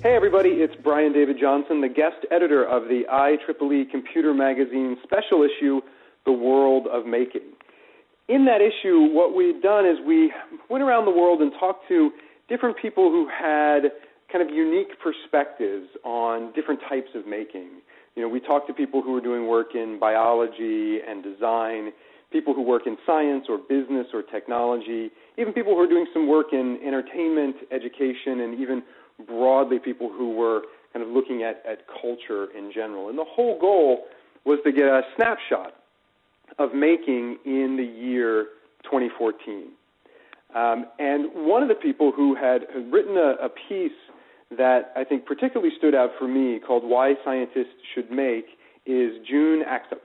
Hey everybody, it's Brian David Johnson, the guest editor of the IEEE Computer Magazine special issue, The World of Making. In that issue, what we've done is we went around the world and talked to different people who had kind of unique perspectives on different types of making. You know, we talked to people who were doing work in biology and design, people who work in science or business or technology, even people who are doing some work in entertainment, education, and even broadly people who were kind of looking at culture in general. And the whole goal was to get a snapshot of making in the year 2014. And one of the people who had written a piece that I think particularly stood out for me called Why Scientists Should Make is June Axup.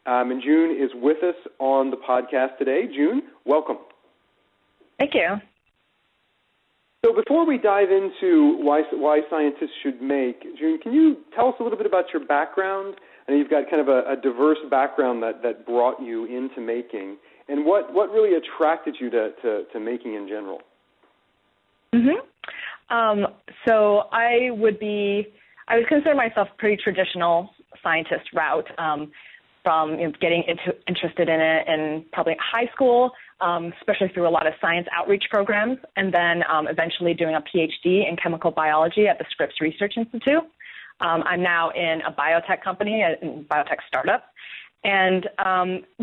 And June is with us on the podcast today. June, welcome. Thank you. So before we dive into why scientists should make, June, can you tell us a little bit about your background? I know you've got kind of a diverse background that brought you into making, and what really attracted you to making in general? So I would consider myself pretty traditional scientist route, from getting interested in it in probably high school, especially through a lot of science outreach programs, and then eventually doing a PhD in chemical biology at the Scripps Research Institute. I'm now in a biotech company, a biotech startup. And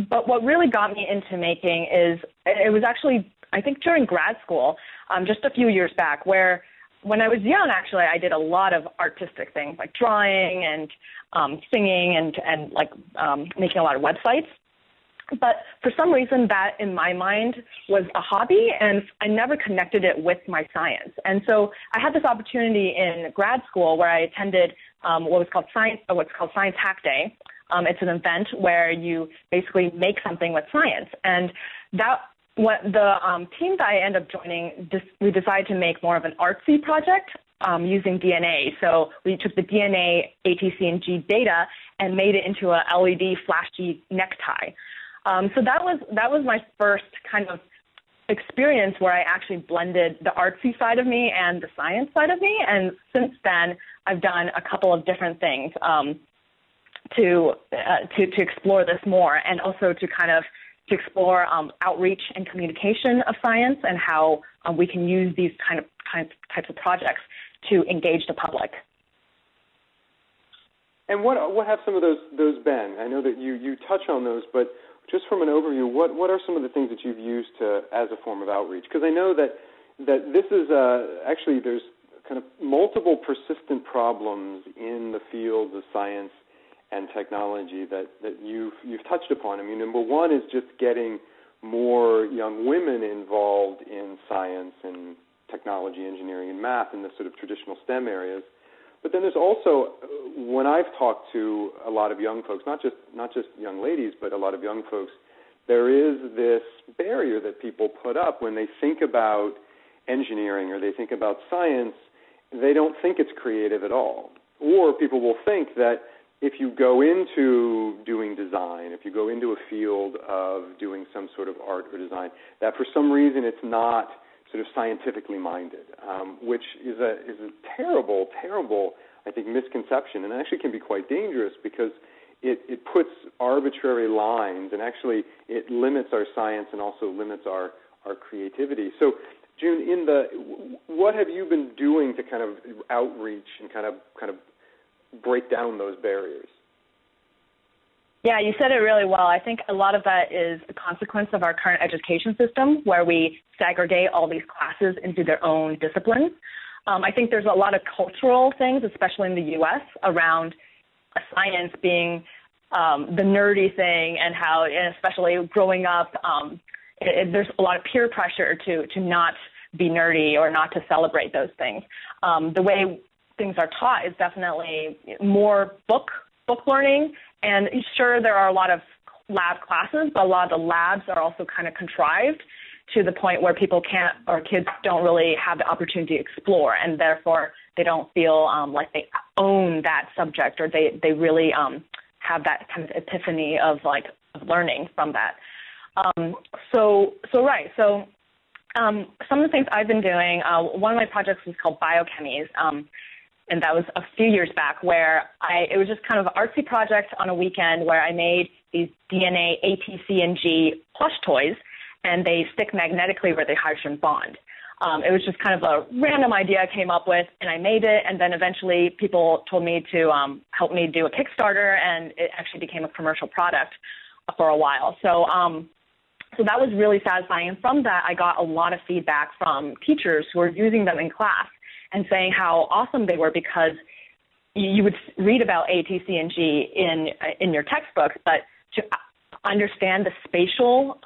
but what really got me into making is, it was actually, I think, during grad school, just a few years back, where when I was young, actually, I did a lot of artistic things like drawing and singing and making a lot of websites. But for some reason, that in my mind was a hobby, and I never connected it with my science. And so I had this opportunity in grad school where I attended what's called Science Hack Day. It's an event where you basically make something with science. And what the team that I ended up joining, we decided to make more of an artsy project using DNA. So we took the DNA, ATC, and G data and made it into a LED flashy necktie. So that was my first kind of experience where I actually blended the artsy side of me and the science side of me. And since then, I've done a couple of different things to explore this more, and also to explore outreach and communication of science, and how we can use these types of projects to engage the public. And what have some of those been? I know that you touch on those, but just from an overview, what are some of the things that you've used as a form of outreach? Because I know that this is actually there's kind of multiple persistent problems in the fields of science and technology that you've touched upon. I mean, number one is just getting more young women involved in science and technology, engineering, and math in the sort of traditional STEM areas. But then there's also, when I've talked to a lot of young folks, not just young ladies, but a lot of young folks, there is this barrier that people put up when they think about engineering or they think about science. They don't think it's creative at all. Or people will think that if you go into doing design, if you go into a field of doing some sort of art or design, that for some reason it's not sort of scientifically minded, which is a terrible, I think, misconception, and actually can be quite dangerous because it puts arbitrary lines, and actually it limits our science and also limits our creativity. So, June, what have you been doing to kind of outreach and kind of break down those barriers? Yeah, you said it really well. I think a lot of that is a consequence of our current education system, where we segregate all these classes into their own disciplines. I think there's a lot of cultural things, especially in the U.S., around science being the nerdy thing, and how, and especially growing up, there's a lot of peer pressure to not be nerdy or not to celebrate those things. The way things are taught is definitely more book learning. And sure, there are a lot of lab classes, but a lot of the labs are also kind of contrived to the point where people can't, or kids don't really have the opportunity to explore, and therefore they don't feel like they own that subject, or they really have that kind of epiphany of learning from that. So some of the things I've been doing, one of my projects is called Biochemies. and that was a few years back, where it was just kind of an artsy project on a weekend where I made these DNA A, T, C, and G plush toys, and they stick magnetically where they hydrogen bond. It was just kind of a random idea I came up with, and I made it, and then eventually people told me to help me do a Kickstarter, and it actually became a commercial product for a while. So that was really satisfying, and from that I got a lot of feedback from teachers who were using them in class and saying how awesome they were, because you would read about A, T, C, and G in your textbooks, but to understand the spatial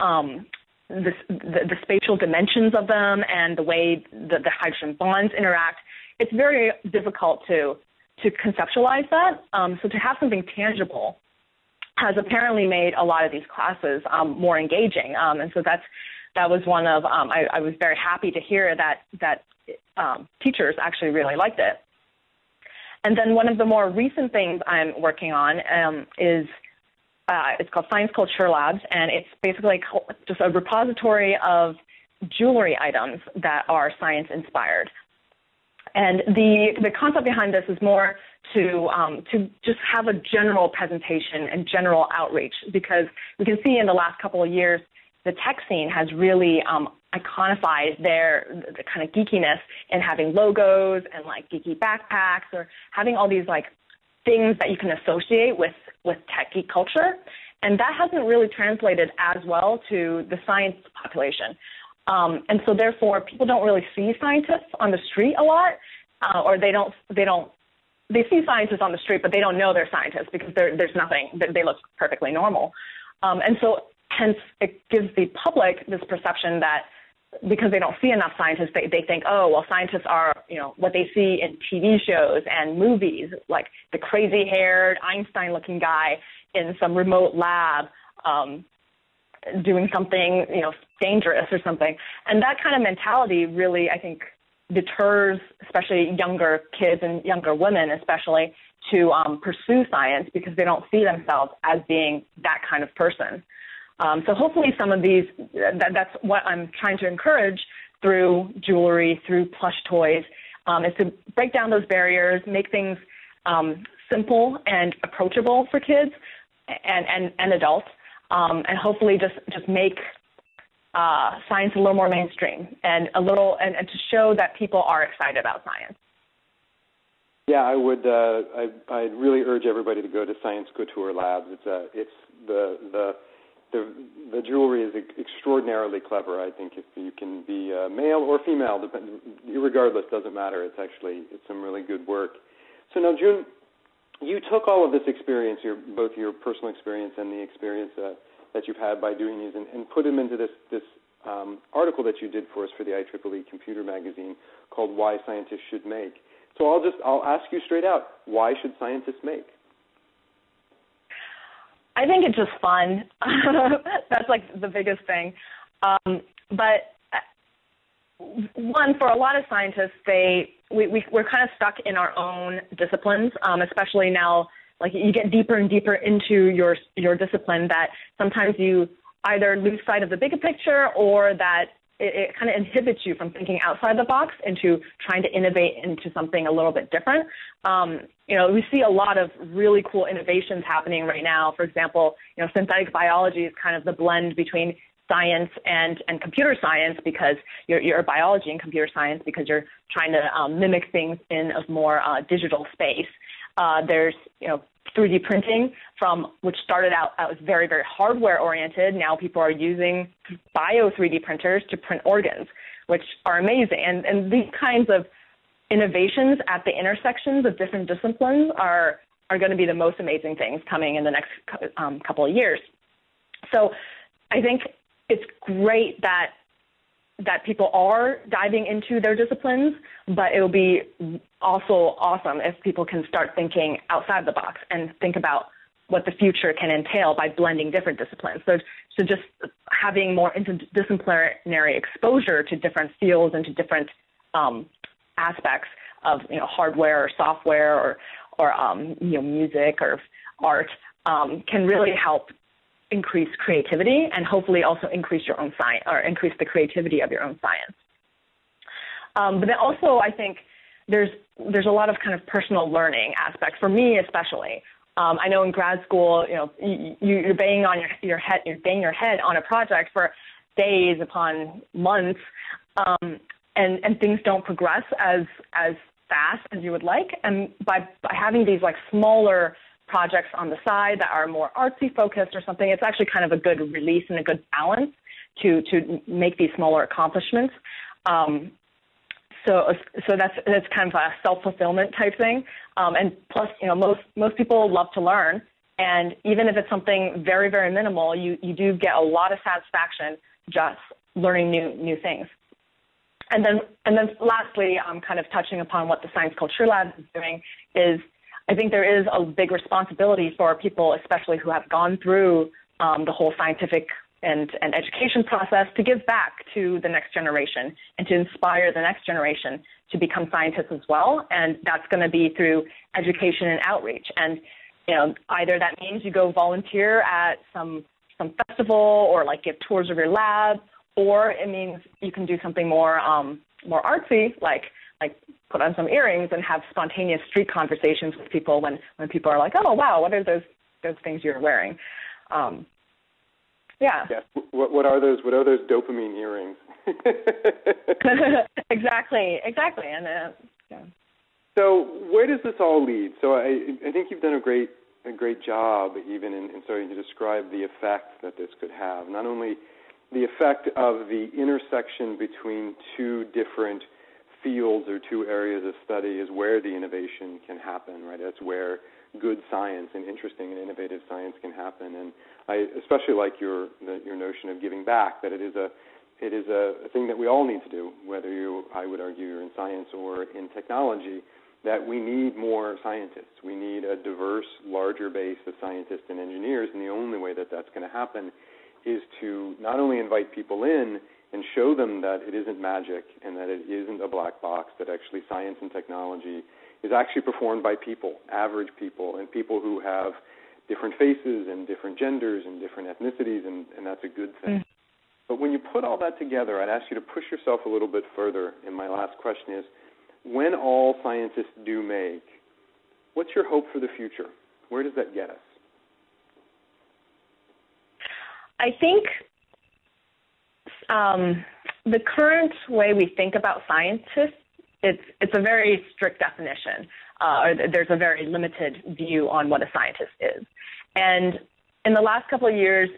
the spatial dimensions of them and the way the hydrogen bonds interact, it's very difficult to conceptualize that. So to have something tangible has apparently made a lot of these classes more engaging. And so that was one of, I was very happy to hear that teachers actually really liked it. And then one of the more recent things I'm working on is it's called Science Culture Labs, and it's basically just a repository of jewelry items that are science-inspired. And the concept behind this is more to just have a general presentation and general outreach, because we can see in the last couple of years the tech scene has really iconify the kind of geekiness in having logos and like geeky backpacks, or having all these like things that you can associate with tech geek culture. And that hasn't really translated as well to the science population. And so therefore people don't really see scientists on the street a lot, or they see scientists on the street, but they don't know they're scientists because there's nothing, they look perfectly normal. And so hence it gives the public this perception that because they don't see enough scientists, they think, oh, well, scientists are, what they see in TV shows and movies, like the crazy-haired, Einstein-looking guy in some remote lab doing something, dangerous or something. And that kind of mentality really, I think, deters especially younger kids and younger women especially to pursue science, because they don't see themselves as being that kind of person. So hopefully some of these, that's what I'm trying to encourage through jewelry, through plush toys, is to break down those barriers, make things simple and approachable for kids and adults, and hopefully just make science a little more mainstream and and to show that people are excited about science. Yeah, I would. I'd really urge everybody to go to Science Couture Labs. It's the jewelry is extraordinarily clever. I think if you can be male or female, regardless, doesn't matter. It's some really good work. So now, June, you took all of this experience, both your personal experience and the experience that you've had by doing these, and put them into this article that you did for us for the IEEE Computer Magazine called "Why Scientists Should Make." So I'll ask you straight out: why should scientists make? I think it's just fun. That's like the biggest thing. But one, for a lot of scientists, we're kind of stuck in our own disciplines, especially now. Like you get deeper and deeper into your discipline, that sometimes you either lose sight of the bigger picture, or that it kind of inhibits you from thinking outside the box into trying to innovate into something a little bit different. We see a lot of really cool innovations happening right now. For example, synthetic biology is kind of the blend between science and computer science, because you're biology and computer science, because you're trying to mimic things in a more digital space. There's 3D printing, which started out as very, very hardware oriented. Now people are using bio 3D printers to print organs, which are amazing. And these kinds of innovations at the intersections of different disciplines are going to be the most amazing things coming in the next couple of years. So I think it's great that people are diving into their disciplines, but it will be also awesome if people can start thinking outside the box and think about what the future can entail by blending different disciplines. So just having more interdisciplinary exposure to different fields and to different aspects of hardware or software or music or art can really help increase creativity, and hopefully also increase your own science, or increase the creativity of your own science. But then also, I think there's a lot of kind of personal learning aspects for me, especially. I know in grad school, you're banging on your head, on a project for days upon months, and things don't progress as fast as you would like. And by having these like smaller projects on the side that are more artsy focused or something, it's actually kind of a good release and a good balance to make these smaller accomplishments. So that's kind of a self-fulfillment type thing. And plus, most people love to learn. And even if it's something very, very minimal, you do get a lot of satisfaction just learning new things. And then lastly, kind of touching upon what the Science Culture Lab is doing is, I think there is a big responsibility for people, especially who have gone through the whole scientific and education process, to give back to the next generation and to inspire the next generation to become scientists as well. And that's going to be through education and outreach. And either that means you go volunteer at some festival or like give tours of your lab, or it means you can do something more artsy, like put on some earrings and have spontaneous street conversations with people when people are like, oh wow, what are those things you're wearing? Yeah. What are those dopamine earrings? Exactly. And yeah. So where does this all lead? So I think you've done a great job even in starting to describe the effect that this could have. Not only the effect of the intersection between two different fields or two areas of study is where the innovation can happen, right? That's where good science and interesting and innovative science can happen. And I especially like your notion of giving back, that it is a thing that we all need to do, whether I would argue you're in science or in technology, that we need more scientists. We need a diverse, larger base of scientists and engineers, and the only way that that's going to happen is to not only invite people in and show them that it isn't magic and that it isn't a black box, that actually science and technology is actually performed by people, average people, and people who have different faces and different genders and different ethnicities, and that's a good thing. But when you put all that together, I'd ask you to push yourself a little bit further, and my last question is, when all scientists do make, what's your hope for the future? Where does that get us? I think the current way we think about scientists, it's a very strict definition. There's a very limited view on what a scientist is. And in the last couple of years,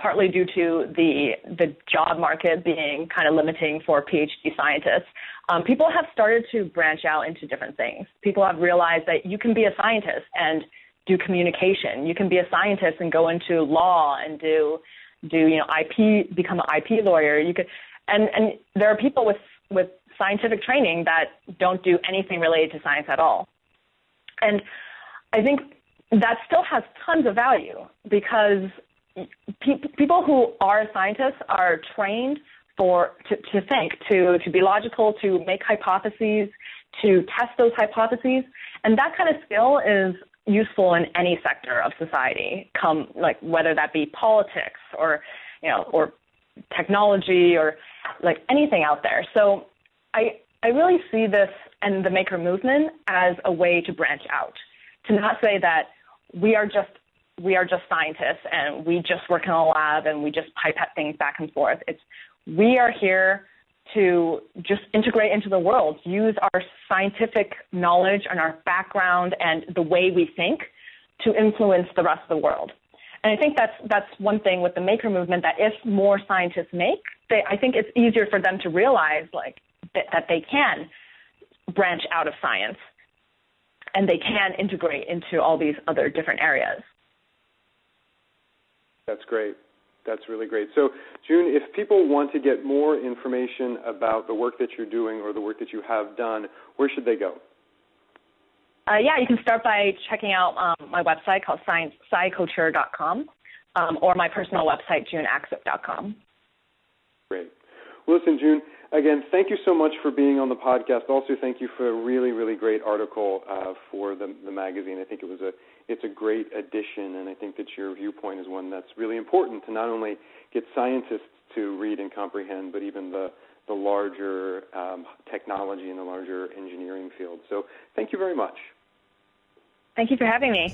partly due to the job market being kind of limiting for PhD scientists, people have started to branch out into different things. People have realized that you can be a scientist and do communication. You can be a scientist and go into law and do IP, become an IP lawyer. You could, and there are people with scientific training that don't do anything related to science at all. And I think that still has tons of value, because people who are scientists are trained to think, to be logical, to make hypotheses, to test those hypotheses, and that kind of skill is useful in any sector of society, whether that be politics or technology or like anything out there. So I really see this and the maker movement as a way to branch out, to not say that we are just scientists and we just work in a lab and we just pipette things back and forth. We are here to just integrate into the world, use our scientific knowledge and our background and the way we think to influence the rest of the world. And I think that's one thing with the maker movement, that if more scientists make, I think it's easier for them to realize that they can branch out of science and they can integrate into all these other different areas. That's great. That's really great. So, June, if people want to get more information about the work that you're doing or the work that you have done, where should they go? You can start by checking out my website called sciculture.com or my personal website, juneaxup.com. Great. Well, listen, June, again, thank you so much for being on the podcast. Also, thank you for a really, really great article for the magazine. I think it's a great addition, and I think that your viewpoint is one that's really important to not only get scientists to read and comprehend, but even the the larger technology and the larger engineering field. So thank you very much. Thank you for having me.